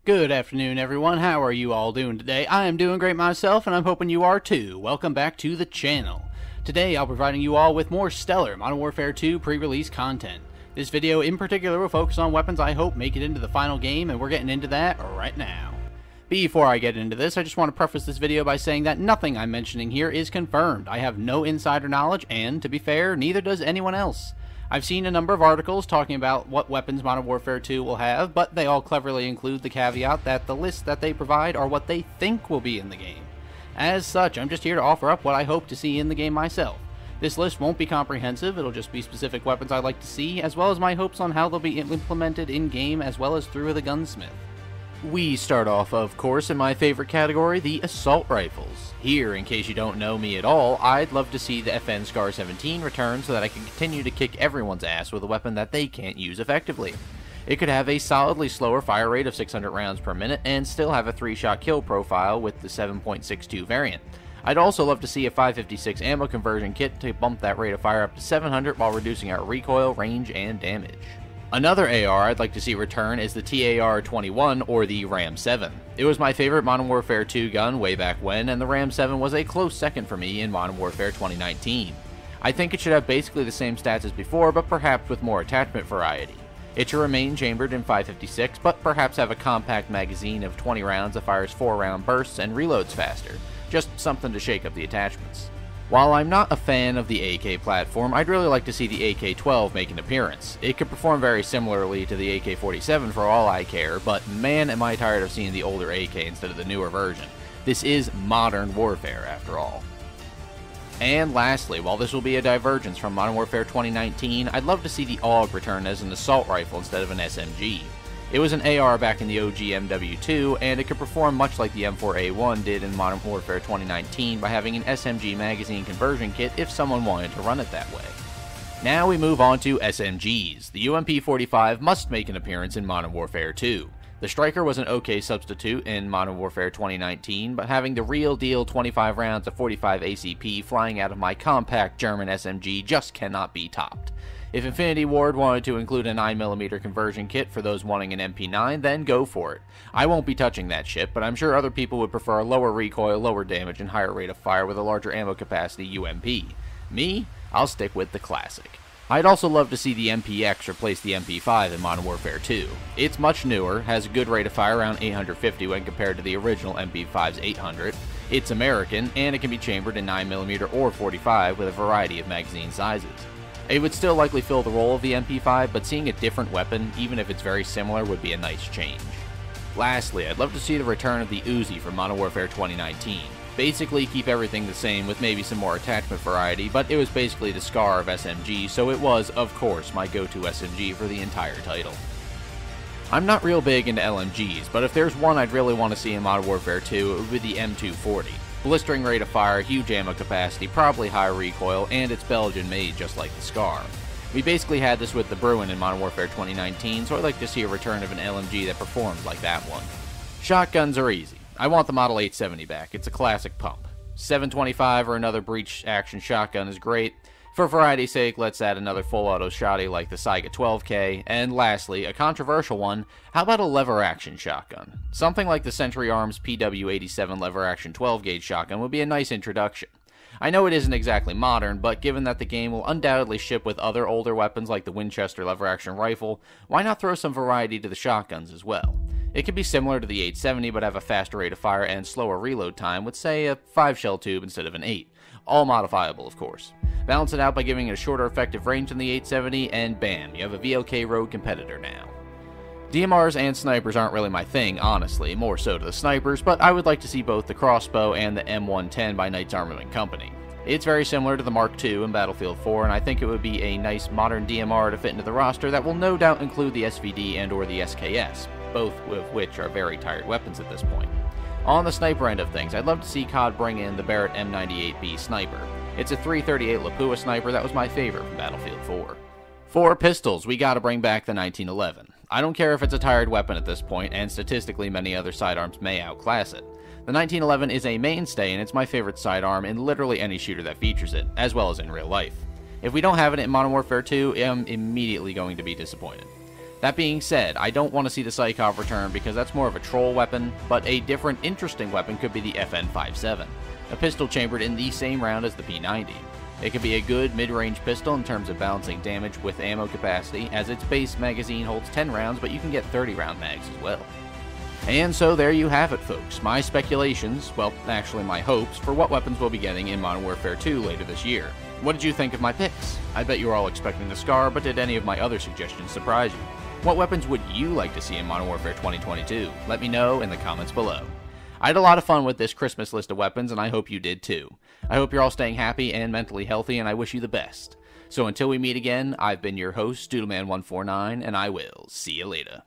Good afternoon, everyone. How are you all doing today? I am doing great myself, and I'm hoping you are too. Welcome back to the channel. Today, I'll be providing you all with more stellar Modern Warfare 2 pre-release content. This video in particular will focus on weapons I hope make it into the final game, and we're getting into that right now. Before I get into this, I just want to preface this video by saying that nothing I'm mentioning here is confirmed. I have no insider knowledge, and to be fair, neither does anyone else. I've seen a number of articles talking about what weapons Modern Warfare 2 will have, but they all cleverly include the caveat that the lists that they provide are what they think will be in the game. As such, I'm just here to offer up what I hope to see in the game myself. This list won't be comprehensive, it'll just be specific weapons I'd like to see, as well as my hopes on how they'll be implemented in-game as well as through the Gunsmith. We start off, of course, in my favorite category, the assault rifles. Here, in case you don't know me at all, I'd love to see the FN Scar 17 return so that I can continue to kick everyone's ass with a weapon that they can't use effectively. It could have a solidly slower fire rate of 600 rounds per minute and still have a 3-shot kill profile with the 7.62 variant. I'd also love to see a 556 ammo conversion kit to bump that rate of fire up to 700 while reducing our recoil, range, and damage. Another AR I'd like to see return is the TAR-21 or the RAM-7. It was my favorite Modern Warfare 2 gun way back when, and the RAM-7 was a close second for me in Modern Warfare 2019. I think it should have basically the same stats as before, but perhaps with more attachment variety. It should remain chambered in 556, but perhaps have a compact magazine of 20 rounds that fires 4-round bursts and reloads faster. Just something to shake up the attachments. While I'm not a fan of the AK platform, I'd really like to see the AK-12 make an appearance. It could perform very similarly to the AK-47 for all I care, but man am I tired of seeing the older AK instead of the newer version. This is modern warfare after all. And lastly, while this will be a divergence from Modern Warfare 2019, I'd love to see the AUG return as an assault rifle instead of an SMG. It was an AR back in the OG MW2, and it could perform much like the M4A1 did in Modern Warfare 2019 by having an SMG magazine conversion kit if someone wanted to run it that way. Now we move on to SMGs. The UMP-45 must make an appearance in Modern Warfare 2. The Striker was an okay substitute in Modern Warfare 2019, but having the real deal 25 rounds of 45 ACP flying out of my compact German SMG just cannot be topped. If Infinity Ward wanted to include a 9mm conversion kit for those wanting an MP9, then go for it. I won't be touching that shit, but I'm sure other people would prefer a lower recoil, lower damage, and higher rate of fire with a larger ammo capacity UMP. Me? I'll stick with the classic. I'd also love to see the MPX replace the MP5 in Modern Warfare 2. It's much newer, has a good rate of fire around 850 when compared to the original MP5's 800. It's American, and it can be chambered in 9mm or 45 with a variety of magazine sizes. It would still likely fill the role of the MP5, but seeing a different weapon, even if it's very similar, would be a nice change. Lastly, I'd love to see the return of the Uzi from Modern Warfare 2019. Basically keep everything the same with maybe some more attachment variety, but it was basically the Scar of SMG, so it was, of course, my go-to SMG for the entire title. I'm not real big into LMGs, but if there's one I'd really want to see in Modern Warfare 2, it would be the M240. Blistering rate of fire, huge ammo capacity, probably high recoil, and it's Belgian made just like the Scar. We basically had this with the Bruin in Modern Warfare 2019, so I'd like to see a return of an LMG that performs like that one. Shotguns are easy. I want the Model 870 back, it's a classic pump. 725 or another breech action shotgun is great. For variety's sake, let's add another full auto shotty like the Saiga 12K, and lastly, a controversial one, how about a lever action shotgun? Something like the Century Arms PW87 lever action 12-gauge shotgun would be a nice introduction. I know it isn't exactly modern, but given that the game will undoubtedly ship with other older weapons like the Winchester lever action rifle, why not throw some variety to the shotguns as well? It could be similar to the 870 but have a faster rate of fire and slower reload time with, say, a 5-shell tube instead of an 8. All modifiable, of course. Balance it out by giving it a shorter effective range than the 870, and bam, you have a VLK Rogue competitor now. DMRs and snipers aren't really my thing, honestly, more so to the snipers, but I would like to see both the crossbow and the M110 by Knights Armament Company. It's very similar to the Mark II in Battlefield 4, and I think it would be a nice modern DMR to fit into the roster that will no doubt include the SVD and or the SKS, both of which are very tired weapons at this point. On the sniper end of things, I'd love to see COD bring in the Barrett M98B sniper. It's a 338 Lapua sniper that was my favorite from Battlefield 4. For pistols, we gotta bring back the 1911. I don't care if it's a tired weapon at this point, and statistically many other sidearms may outclass it. The 1911 is a mainstay, and it's my favorite sidearm in literally any shooter that features it, as well as in real life. If we don't have it in Modern Warfare 2, I'm immediately going to be disappointed. That being said, I don't want to see the Psychov return because that's more of a troll weapon, but a different interesting weapon could be the FN57, a pistol chambered in the same round as the P90. It could be a good mid-range pistol in terms of balancing damage with ammo capacity, as its base magazine holds 10 rounds, but you can get 30-round mags as well. And so there you have it, folks. My speculations, well, actually my hopes, for what weapons we'll be getting in Modern Warfare 2 later this year. What did you think of my picks? I bet you were all expecting the SCAR, but did any of my other suggestions surprise you? What weapons would you like to see in Modern Warfare 2022? Let me know in the comments below. I had a lot of fun with this Christmas list of weapons, and I hope you did too. I hope you're all staying happy and mentally healthy, and I wish you the best. So until we meet again, I've been your host, Doodleman149, and I will see you later.